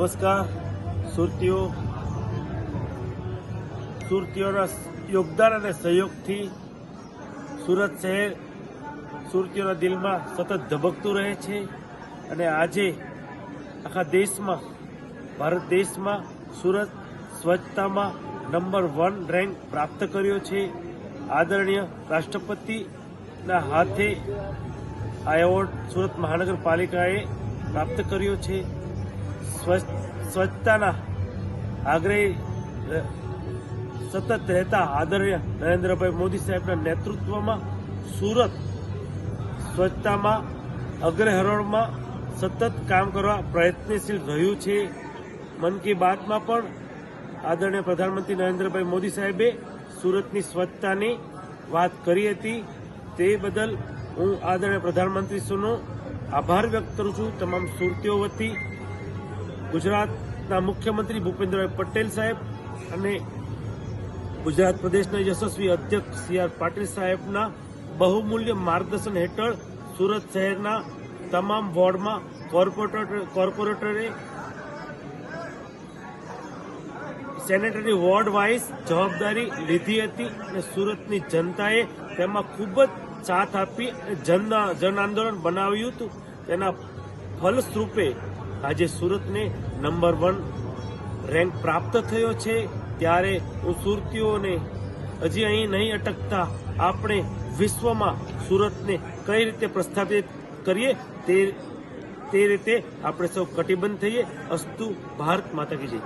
નમસ્કાર. સુરતીઓના યોગદાન અને સહયોગથી સુરત શહેર સુરતીઓના દિલમાં સતત ધબકતું રહે છે અને આજે આખા દેશમાં, ભારત દેશમાં સુરત સ્વચ્છતામાં નંબર 1 રેન્ક પ્રાપ્ત કર્યો છે. આદરણીય રાષ્ટ્રપતિના હાથે આ એવોર્ડ સુરત મહાનગરપાલિકાએ પ્રાપ્ત કર્યો છે. સ્વચ્છતાના આગ્રહી સતત રહેતા આદરણીય નરેન્દ્રભાઈ મોદી સાહેબના નેતૃત્વમાં સુરત સ્વચ્છતામાં અગ્રહરોળમાં સતત કામ કરવા પ્રયત્નશીલ રહ્યું છે. મન કી બાતમાં પણ આદરણીય પ્રધાનમંત્રી નરેન્દ્રભાઈ મોદી સાહેબે સુરતની સ્વચ્છતાની વાત કરી હતી. તે બદલ હું આદરણીય પ્રધાનમંત્રીશ્રીનો આભાર વ્યક્ત કરું છું. તમામ સુરતીઓ વતી ગુજરાતના મુખ્યમંત્રી ભૂપેન્દ્રભાઈ પટેલ સાહેબ અને ગુજરાત પ્રદેશના યશસ્વી અધ્યક્ષ સી.આર. પાટીલ સાહેબના બહુમૂલ્ય માર્ગદર્શન હેઠળ સુરત શહેરના તમામ વોર્ડમાં કોર્પોરેટરે સેનેટરી વોર્ડ વાઇઝ જવાબદારી લીધી હતી અને સુરતની જનતાએ તેમાં ખૂબ જ સાથ આપી જન આંદોલન બનાવ્યું હતું. તેના ફલસ્વરૂપે આજે સુરતને નંબર 1 રેન્ક પ્રાપ્ત થયો છે. ત્યારે હું સુરતીઓને હજી અહીં નહીં અટકતા આપણે વિશ્વમાં સુરતને કઈ રીતે પ્રસ્થાપિત કરીએ તે રીતે આપણે સૌ કટિબદ્ધ થઈએ. અસ્તુ ભારત માતા કી જય.